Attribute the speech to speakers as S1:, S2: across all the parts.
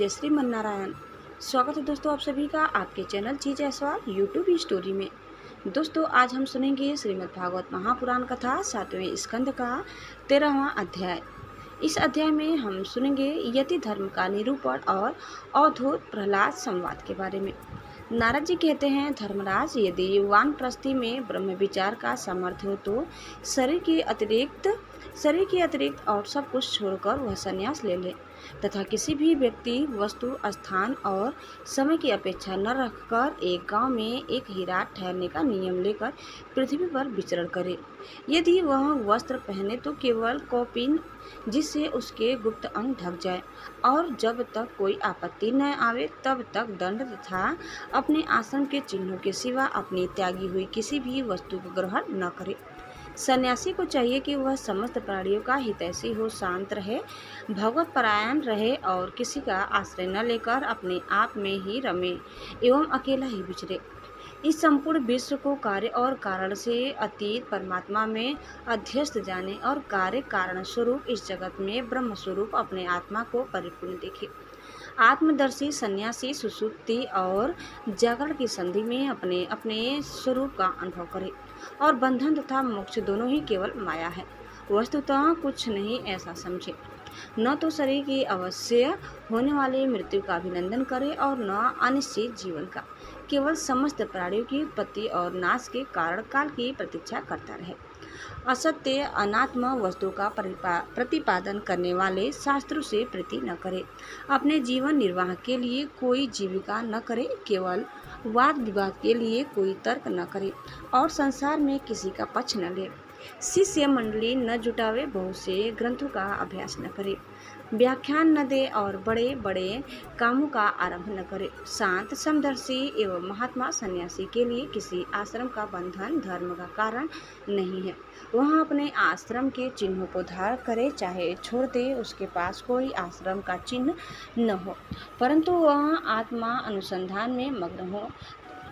S1: जय श्रीमन नारायण। स्वागत है दोस्तों आप सभी का आपके चैनल चीज़ है सवाल यूट्यूब स्टोरी में। दोस्तों आज हम सुनेंगे श्रीमद् भागवत महापुराण कथा 7वें स्कंद का 13वां अध्याय। इस अध्याय में हम सुनेंगे यति धर्म का निरूपण और अवधूत प्रहलाद संवाद के बारे में। नारद जी कहते हैं, धर्मराज, यदि वानप्रस्थी में ब्रह्म विचार का सामर्थ्य हो तो शरीर के अतिरिक्त और सब कुछ छोड़कर वह संन्यास ले ले तथा किसी भी व्यक्ति, वस्तु, स्थान और समय की अपेक्षा न रखकर एक गांव में एक ही रात ठहरने का नियम लेकर पृथ्वी पर विचरण करे। यदि वह वस्त्र पहने तो केवल कौपीन, जिससे उसके गुप्त अंग ढक जाए, और जब तक कोई आपत्ति न आवे तब तक दंड तथा अपने आश्रम के चिन्हों के सिवा अपनी त्यागी हुई किसी भी वस्तु को ग्रहण न करे। सन्यासी को चाहिए कि वह समस्त प्राणियों का हितैषी हो, शांत रहे, भगवत परायण रहे और किसी का आश्रय न लेकर अपने आप में ही रमे एवं अकेला ही विचरे। इस संपूर्ण विश्व को कार्य और कारण से अतीत परमात्मा में अध्यस्त जाने और कार्य कारण स्वरूप इस जगत में ब्रह्म स्वरूप अपने आत्मा को परिपूर्ण देखे। आत्मदर्शी सन्यासी सुसुप्ति और जागरण की संधि में अपने अपने स्वरूप का अनुभव करे और बंधन तथा मोक्ष दोनों ही केवल माया है, वस्तुतः कुछ नहीं ऐसा समझे। न तो शरीर की अवश्य होने वाली मृत्यु का अभिनंदन करे और न अनिश्चित जीवन का, केवल समस्त प्राणियों की उत्पत्ति और नाश के कारण काल की प्रतीक्षा करता रहे। असत्य अनात्म वस्तु का प्रतिपादन करने वाले शास्त्रों से प्रीति न करे, अपने जीवन निर्वाह के लिए कोई जीविका न करे, केवल वाद विवाद के लिए कोई तर्क न करे और संसार में किसी का पक्ष न ले। शिष्य मंडली न जुटावे, बहुत से ग्रंथों का अभ्यास न करे, व्याख्यान न दे और बड़े बड़े कामों का आरंभ न करे। शांत समदर्शी एवं महात्मा सन्यासी के लिए किसी आश्रम का बंधन धर्म का कारण नहीं है। वह अपने आश्रम के चिन्हों को धारण करे, चाहे छोड़ दे, उसके पास कोई आश्रम का चिन्ह न हो, परंतु वह आत्मा अनुसंधान में मग्न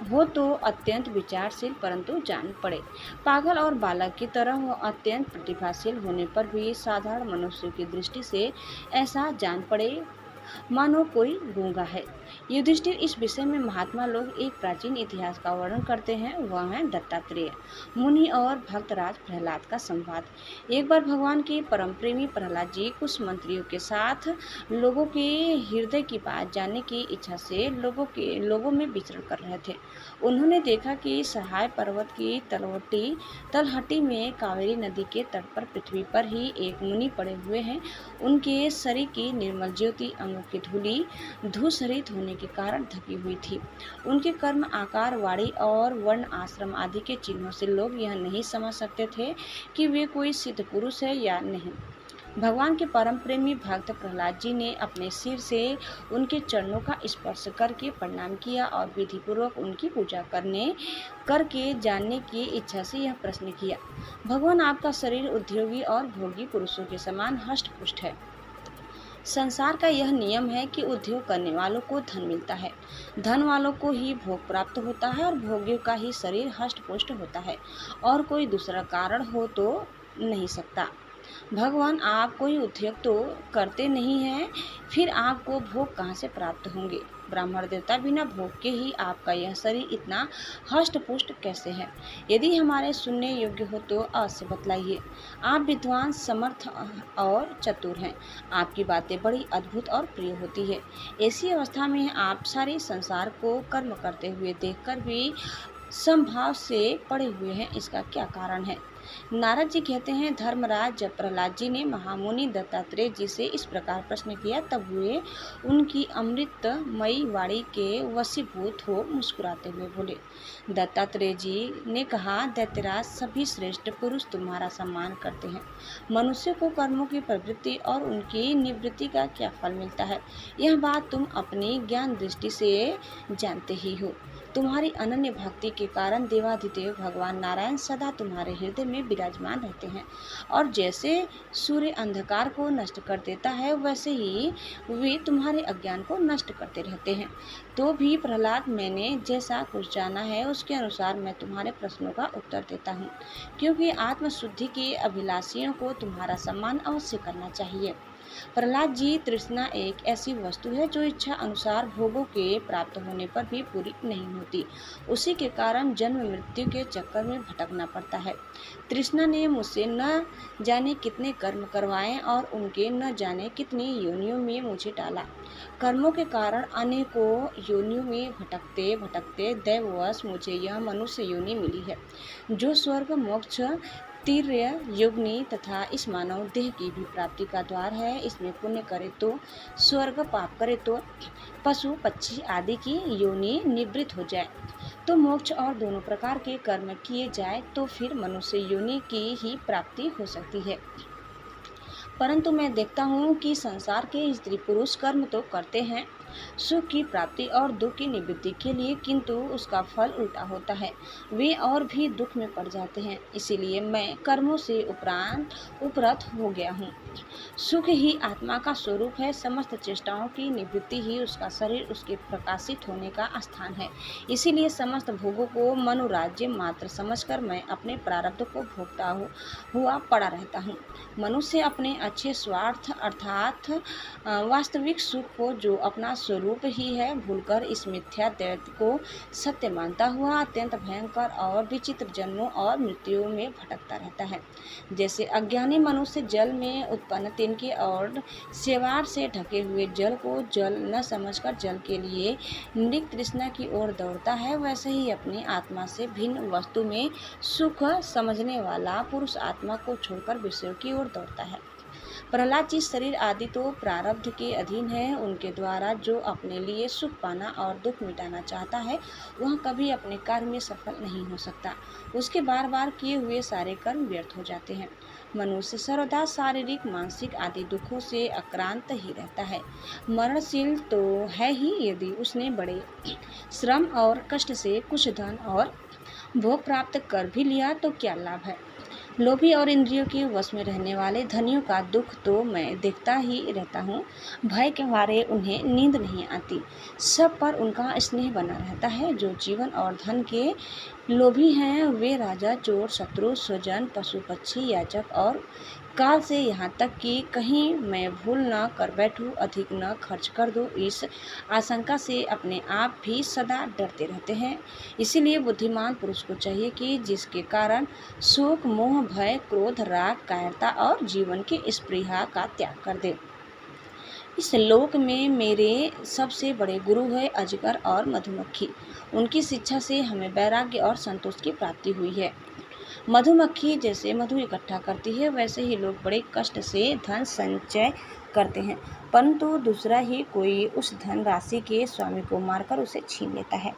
S1: हो तो अत्यंत विचारशील परंतु जान पड़े। पागल और बालक की तरह वो अत्यंत प्रतिभाशील होने पर भी साधारण मनुष्य की दृष्टि से ऐसा जान पड़े मानो कोई गूंगा है। युधिष्ठिर, इस विषय में महात्मा लोग एक प्राचीन इतिहास का वर्णन करते हैं, वह है दत्तात्रेय मुनि और भक्तराज प्रहलाद का संवाद। एक बार भगवान के परम प्रेमी प्रहलाद जी कुछ मंत्रियों के साथ लोगों के हृदय की बात जानने की इच्छा से लोगों में विचरण कर रहे थे। उन्होंने देखा कि सहाय पर्वत की तलहटी में कावेरी नदी के तट पर पृथ्वी पर ही एक मुनि पड़े हुए हैं। उनके शरीर की निर्मल ज्योति अंगों की धूली धूसरित होने के कारण ढकी हुई थी। उनके कर्म, आकार, वाणी और वर्ण, आश्रम आदि के चिन्हों से लोग यह नहीं समझ सकते थे कि वे कोई सिद्ध पुरुष है या नहीं। भगवान के परम प्रेमी भक्त प्रहलाद जी ने अपने सिर से उनके चरणों का स्पर्श करके प्रणाम किया और विधि पूर्वक उनकी पूजा करके जानने की इच्छा से यह प्रश्न किया, भगवान, आपका शरीर उद्योगी और भोगी पुरुषों के समान हष्ट-पुष्ट है। संसार का यह नियम है कि उद्योग करने वालों को धन मिलता है, धन वालों को ही भोग प्राप्त होता है और भोगियों का ही शरीर हष्ट-पुष्ट होता है, और कोई दूसरा कारण हो तो नहीं सकता। भगवान, आप कोई उद्योग तो करते नहीं हैं, फिर आपको भोग कहाँ से प्राप्त होंगे? ब्राह्मण देवता, बिना भोग के ही आपका यह शरीर इतना हष्ट पुष्ट कैसे है? यदि हमारे सुनने योग्य हो तो अवश्य बतलाइए। आप विद्वान, समर्थ और चतुर हैं, आपकी बातें बड़ी अद्भुत और प्रिय होती है। ऐसी अवस्था में आप सारे संसार को कर्म करते हुए देखकर भी समभाव से पड़े हुए हैं, इसका क्या कारण है? नारद जी कहते हैं, धर्मराज, जब प्रहलाद जी ने महामुनि दत्तात्रेय जी से इस प्रकार प्रश्न किया तब वे उनकी अमृतमयी वाणी के वशीभूत हो मुस्कुराते हुए बोले। दत्तात्रेय जी ने कहा, दैत्यराज, सभी श्रेष्ठ पुरुष तुम्हारा सम्मान करते हैं। मनुष्य को कर्मों की प्रवृत्ति और उनकी निवृत्ति का क्या फल मिलता है, यह बात तुम अपनी ज्ञान दृष्टि से जानते ही हो। तुम्हारी अनन्य भक्ति के कारण देवाधिदेव भगवान नारायण सदा तुम्हारे हृदय में विराजमान रहते हैं, और जैसे सूर्य अंधकार को नष्ट कर देता है वैसे ही वे तुम्हारे अज्ञान को नष्ट करते रहते हैं। तो भी प्रहलाद, मैंने जैसा कुछ जाना है उसके अनुसार मैं तुम्हारे प्रश्नों का उत्तर देता हूँ, क्योंकि आत्मशुद्धि के अभिलाषियों को तुम्हारा सम्मान अवश्य करना चाहिए। प्रहलाद जी, तृष्णा एक ऐसी वस्तु है जो इच्छा अनुसार भोगों के प्राप्त होने पर भी पूरी नहीं होती। उसी के कारण जन्म मृत्यु के चक्कर में भटकना पड़ता है। तृष्णा ने मुझसे न जाने कितने कर्म करवाए और उनके न जाने कितनी योनियों में मुझे डाला। कर्मों के कारण अनेकों योनियों में भटकते भटकते दैववश मुझे यह मनुष्य योनि मिली है, जो स्वर्ग, मोक्ष, तीर्य, योगिनी तथा इस मानव देह की भी प्राप्ति का द्वार है। इसमें पुण्य करे तो स्वर्ग, पाप करे तो पशु पक्षी आदि की योनि निवृत्त हो जाए तो मोक्ष, और दोनों प्रकार के कर्म किए जाए तो फिर मनुष्य योनि की ही प्राप्ति हो सकती है। परंतु मैं देखता हूँ कि संसार के स्त्री पुरुष कर्म तो करते हैं सुख की प्राप्ति और दुख की निवृत्ति के लिए, किंतु उसका फल उल्टा होता है। वे और भी दुख में पड़ जाते हैं। इसीलिए मैं कर्मों से उपरत हो गया हूँ। सुख ही आत्मा का स्वरूप है। समस्त चेष्टाओं की निवृत्ति ही उसका शरीर, उसके प्रकाशित होने का स्थान है। इसीलिए समस्त भोगों को मनोराज्य मात्र समझकर मैं अपने प्रारब्ध को भोगता हुआ पड़ा रहता हूँ। मनुष्य अपने अच्छे स्वार्थ अर्थात वास्तविक सुख को, जो अपना स्वरूप ही है, भूलकर इस मिथ्या दैत्य को सत्य मानता हुआ अत्यंत भयंकर और विचित्र जन्मों और मृत्युओं में भटकता रहता है। जैसे अज्ञानी मनुष्य जल में उत्पन्न तिनके और शेवार से ढके हुए जल को जल न समझकर जल के लिए मृग तृष्णा की ओर दौड़ता है, वैसे ही अपनी आत्मा से भिन्न वस्तु में सुख समझने वाला पुरुष आत्मा को छोड़कर विषयों की ओर दौड़ता है। प्रहलाद जी, शरीर आदि तो प्रारब्ध के अधीन है। उनके द्वारा जो अपने लिए सुख पाना और दुख मिटाना चाहता है, वह कभी अपने कार्य में सफल नहीं हो सकता। उसके बार बार किए हुए सारे कर्म व्यर्थ हो जाते हैं। मनुष्य सर्वदा शारीरिक, मानसिक आदि दुखों से आक्रांत ही रहता है। मरणशील तो है ही। यदि उसने बड़े श्रम और कष्ट से कुछ धन और भोग प्राप्त कर भी लिया तो क्या लाभ है। लोभी और इंद्रियों के वश में रहने वाले धनियों का दुख तो मैं देखता ही रहता हूँ। भय के मारे उन्हें नींद नहीं आती। सब पर उनका स्नेह बना रहता है। जो जीवन और धन के लोभी हैं, वे राजा, चोर, शत्रु, स्वजन, पशु पक्षी, याचक और काल से यहाँ तक कि कहीं मैं भूल न कर बैठूं, अधिक न खर्च कर दूं, इस आशंका से अपने आप भी सदा डरते रहते हैं। इसीलिए बुद्धिमान पुरुष को चाहिए कि जिसके कारण शोक, मोह, भय, क्रोध, राग, कायरता और जीवन की स्पृहा का त्याग कर दे। इस लोक में मेरे सबसे बड़े गुरु है अजगर और मधुमक्खी। उनकी शिक्षा से हमें वैराग्य और संतोष की प्राप्ति हुई है। मधुमक्खी जैसे मधु इकट्ठा करती है, वैसे ही लोग बड़े कष्ट से धन संचय करते हैं, परंतु दूसरा ही कोई उस धन राशि के स्वामी को मारकर उसे छीन लेता है।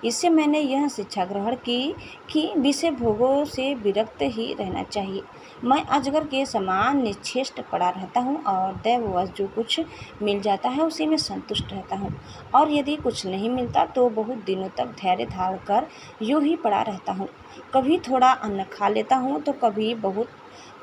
S1: इससे मैंने यह शिक्षा ग्रहण की कि विषय भोगों से विरक्त ही रहना चाहिए। मैं अजगर के समान निश्चेष्ट पड़ा रहता हूँ और दैववश जो कुछ मिल जाता है उसी में संतुष्ट रहता हूँ, और यदि कुछ नहीं मिलता तो बहुत दिनों तक धैर्य धारण कर यूँ ही पड़ा रहता हूँ। कभी थोड़ा अन्न खा लेता हूँ तो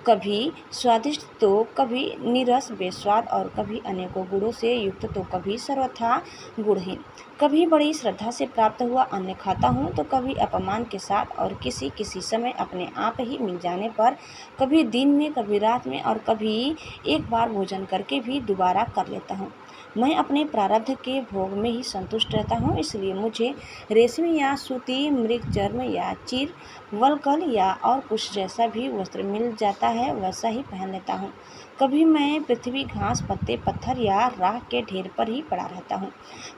S1: कभी स्वादिष्ट तो कभी नीरस बेस्वाद, और कभी अनेकों गुणों से युक्त तो कभी सर्वथा गुणहीन। कभी बड़ी श्रद्धा से प्राप्त हुआ अन्न खाता हूँ तो कभी अपमान के साथ, और किसी किसी समय अपने आप ही मिल जाने पर, कभी दिन में, कभी रात में, और कभी एक बार भोजन करके भी दोबारा कर लेता हूँ। मैं अपने प्रारब्ध के भोग में ही संतुष्ट रहता हूँ। इसलिए मुझे रेशमी या सूती, मृग चर्म या चीर, वलकल या और कुछ जैसा भी वस्त्र मिल जाता है वैसा ही पहन लेता हूँ। कभी मैं पृथ्वी, घास, पत्ते, पत्थर या राख के ढेर पर ही पड़ा रहता हूँ,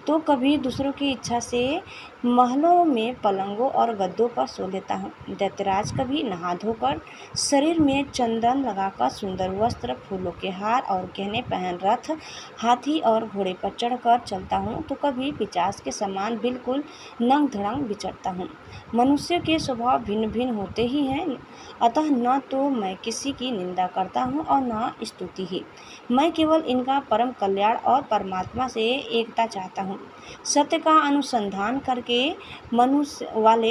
S1: तो कभी दूसरों की इच्छा से महलों में पलंगों और गद्दों पर सो लेता हूँ। दैत्यराज कभी नहा धोकर, शरीर में चंदन लगाकर, सुंदर वस्त्र, फूलों के हार और गहने पहन रथ, हाथी और घोड़े पर चढ़कर चलता हूँ, तो कभी पिशाच के समान बिल्कुल नंग धड़ंग विचरता हूँ। मनुष्य के स्वभाव भिन्न भिन्न होते ही हैं, अतः न तो मैं किसी की निंदा करता हूँ और न स्तुति ही। मैं केवल इनका परम कल्याण और परमात्मा से एकता चाहता हूँ। सत्य का अनुसंधान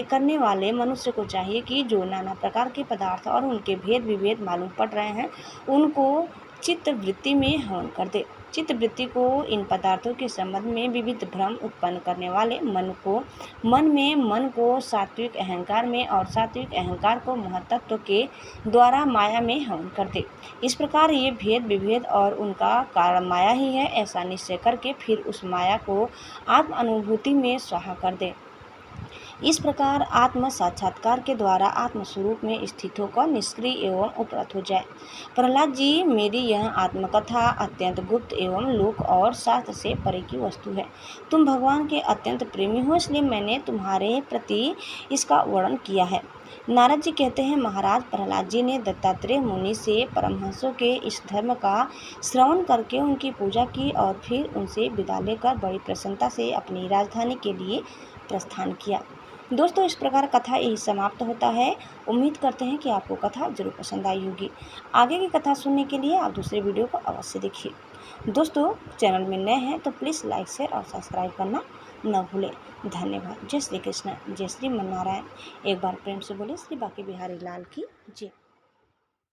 S1: करने वाले मनुष्य को चाहिए कि जो नाना प्रकार के पदार्थ और उनके भेद विभेद मालूम पड़ रहे हैं, उनको चित्त वृत्ति में हवन कर दे। चित्तवृत्ति को इन पदार्थों के संबंध में विविध भ्रम उत्पन्न करने वाले मन को सात्विक अहंकार में और सात्विक अहंकार को महत्त्व के द्वारा माया में हवन कर दे। इस प्रकार ये भेद विभेद और उनका कारण माया ही है ऐसा निश्चय करके फिर उस माया को आत्म अनुभूति में स्वाहा कर दे। इस प्रकार आत्म साक्षात्कार के द्वारा आत्मस्वरूप में स्थित होकर निष्क्रिय एवं उपरत हो जाए। प्रहलाद जी, मेरी यह आत्मकथा अत्यंत गुप्त एवं लोक और शास्त्र से परे की वस्तु है। तुम भगवान के अत्यंत प्रेमी हो, इसलिए मैंने तुम्हारे प्रति इसका वर्णन किया है। नारद जी कहते हैं, महाराज प्रहलाद जी ने दत्तात्रेय मुनि से परमहंसों के इस धर्म का श्रवण करके उनकी पूजा की और फिर उनसे विदा लेकर बड़ी प्रसन्नता से अपनी राजधानी के लिए प्रस्थान किया। दोस्तों, इस प्रकार कथा यही समाप्त होता है। उम्मीद करते हैं कि आपको कथा जरूर पसंद आई होगी। आगे की कथा सुनने के लिए आप दूसरे वीडियो को अवश्य देखिए। दोस्तों, चैनल में नए हैं तो प्लीज़ लाइक शेयर और सब्सक्राइब करना न भूलें। धन्यवाद। जय श्री कृष्ण, जय श्री मन नारायण। एक बार प्रेम से बोले श्री बांके बिहारी लाल की जय।